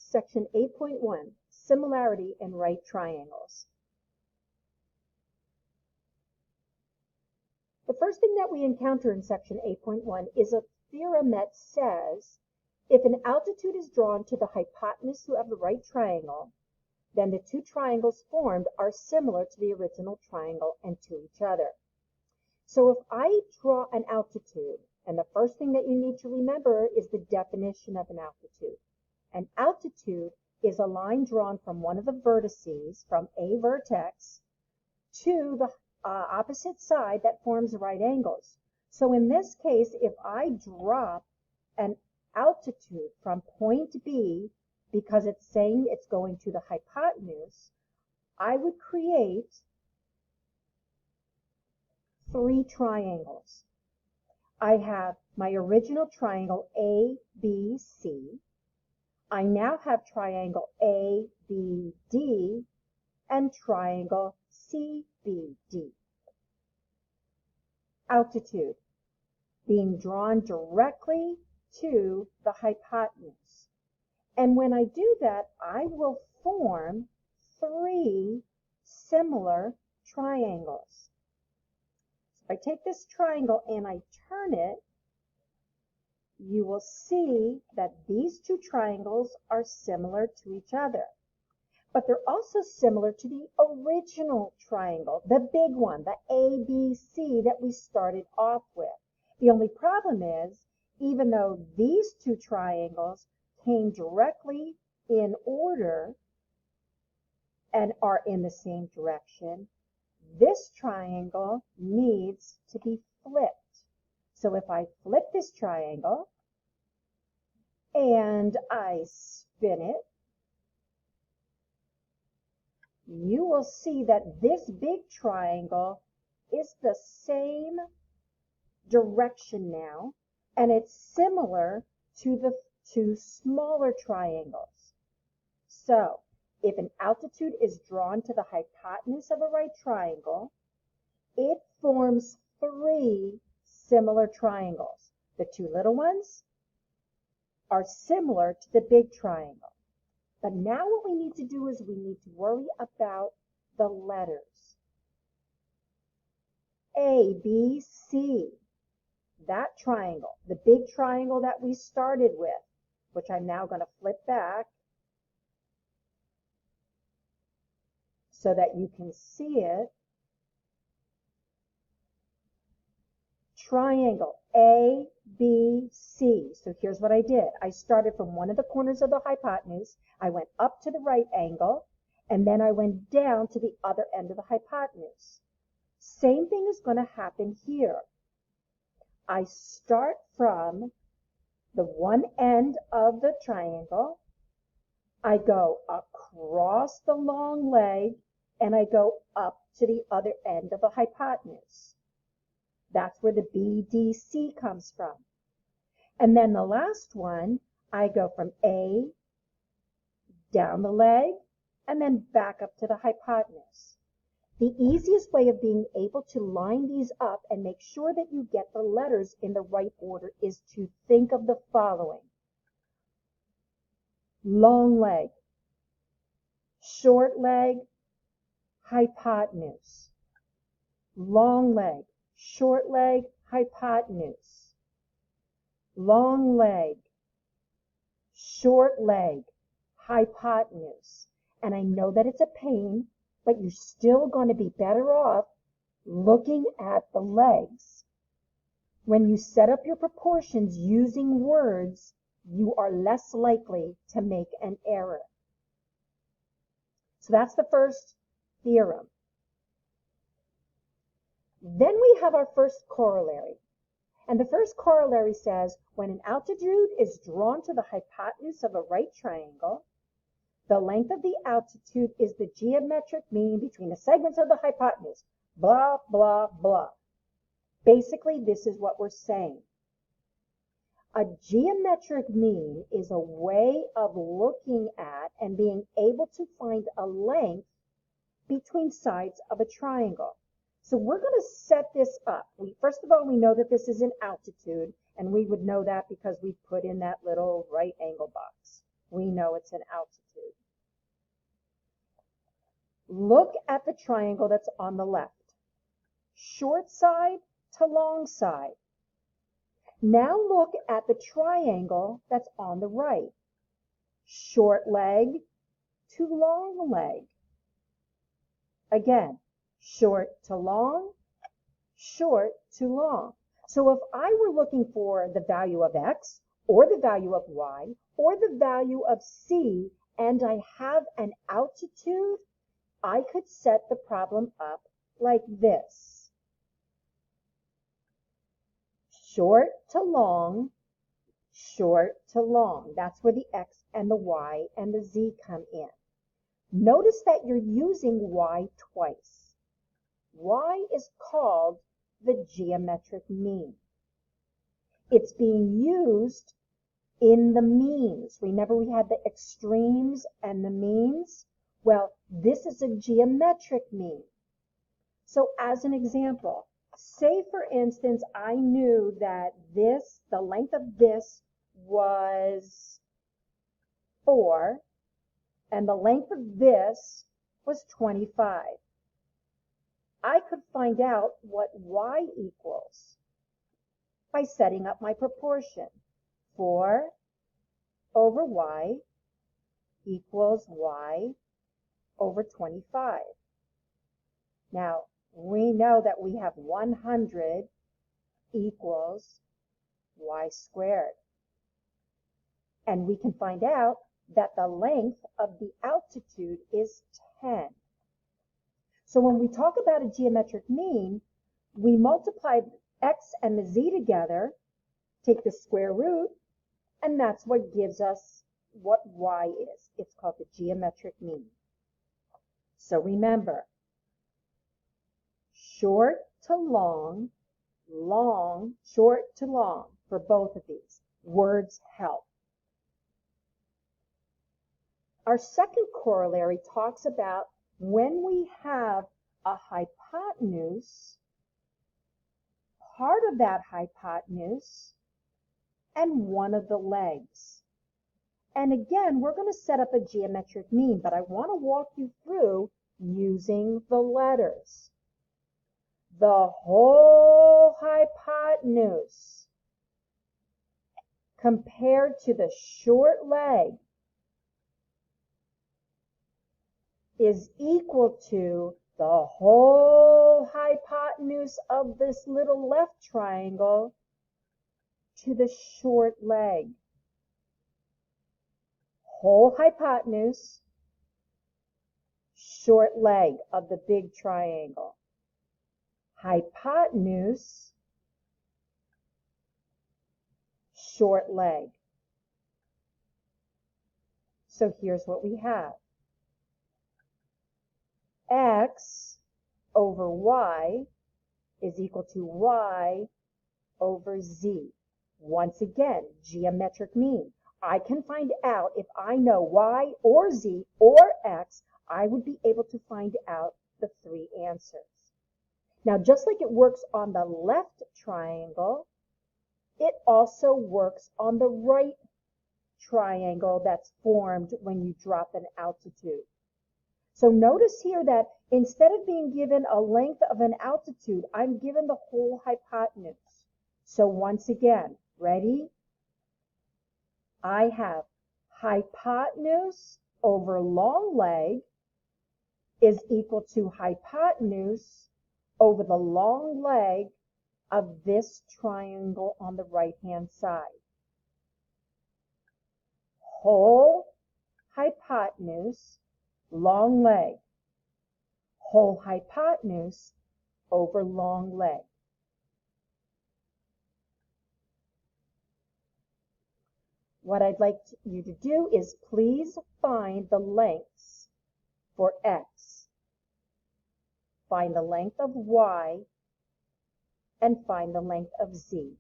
Section 8.1, Similarity in Right Triangles. The first thing that we encounter in Section 8.1 is a theorem that says if an altitude is drawn to the hypotenuse of the right triangle, then the two triangles formed are similar to the original triangle and to each other. So if I draw an altitude, and the first thing that you need to remember is the definition of an altitude. An altitude is a line drawn from one of the vertices, from a vertex, to the opposite side that forms right angles. So in this case, if I drop an altitude from point B, because it's saying it's going to the hypotenuse, I would create three triangles. I have my original triangle ABC. I now have triangle ABD and triangle CBD. Altitude being drawn directly to the hypotenuse. And when I do that, I will form three similar triangles. So if I take this triangle and I turn it, you will see that these two triangles are similar to each other. But they're also similar to the original triangle, the big one, the ABC that we started off with. The only problem is, even though these two triangles came directly in order and are in the same direction, this triangle needs to be flipped. So if I flip this triangle and I spin it, you will see that this big triangle is the same direction now, and it's similar to the two smaller triangles. So if an altitude is drawn to the hypotenuse of a right triangle, it forms three similar triangles. The two little ones are similar to the big triangle. But now what we need to do is we need to worry about the letters. A, B, C, that triangle, the big triangle that we started with, which I'm now going to flip back so that you can see it. Triangle A, B, C. So here's what I did. I started from one of the corners of the hypotenuse. I went up to the right angle, and then I went down to the other end of the hypotenuse. Same thing is going to happen here. I start from the one end of the triangle. I go across the long leg, and I go up to the other end of the hypotenuse. That's where the BDC comes from. And then the last one, I go from A, down the leg, and then back up to the hypotenuse. The easiest way of being able to line these up and make sure that you get the letters in the right order is to think of the following. Long leg, short leg, hypotenuse. Long leg, short leg, hypotenuse. Long leg, short leg, hypotenuse. And I know that it's a pain, but you're still going to be better off looking at the legs. When you set up your proportions using words, you are less likely to make an error. So that's the first theorem. Then we have our first corollary. And the first corollary says, when an altitude is drawn to the hypotenuse of a right triangle, the length of the altitude is the geometric mean between the segments of the hypotenuse. Blah, blah, blah. Basically, this is what we're saying. A geometric mean is a way of looking at and being able to find a length between sides of a triangle. So we're going to set this up. First of all, we know that this is an altitude, and we would know that because we put in that little right angle box. We know it's an altitude. Look at the triangle that's on the left. Short side to long side. Now look at the triangle that's on the right. Short leg to long leg. Again, short to long, short to long. So if I were looking for the value of x, or the value of y, or the value of c, and I have an altitude, I could set the problem up like this. Short to long, short to long. That's where the x and the y and the z come in. Notice that you're using y twice. Y is called the geometric mean. It's being used in the means. Remember we had the extremes and the means? Well, this is a geometric mean. So as an example, say for instance, I knew that the length of this was 4, and the length of this was 25. I could find out what y equals by setting up my proportion. 4 over y equals y over 25. Now, we know that we have 100 equals y squared. And we can find out that the length of the altitude is 10. So when we talk about a geometric mean, we multiply x and the z together, take the square root, and that's what gives us what y is. It's called the geometric mean. So remember, short to long, short to long for both of these. Words help. Our second corollary talks about when we have a hypotenuse, part of that hypotenuse, and one of the legs. And again, we're going to set up a geometric mean, but I want to walk you through using the letters. The whole hypotenuse compared to the short leg is equal to the whole hypotenuse of this little left triangle to the short leg. Whole hypotenuse, short leg of the big triangle. Hypotenuse, short leg. So here's what we have. X over y is equal to y over z. Once again, geometric mean. I can find out if I know y or z or x, I would be able to find out the 3 answers. Now, just like it works on the left triangle, it also works on the right triangle that's formed when you drop an altitude. So notice here that instead of being given a length of an altitude, I'm given the whole hypotenuse. So once again, ready? I have hypotenuse over long leg is equal to hypotenuse over the long leg of this triangle on the right-hand side. Whole hypotenuse, long leg. Whole hypotenuse over long leg. What I'd like you to do is please find the lengths for x. Find the length of y and find the length of z.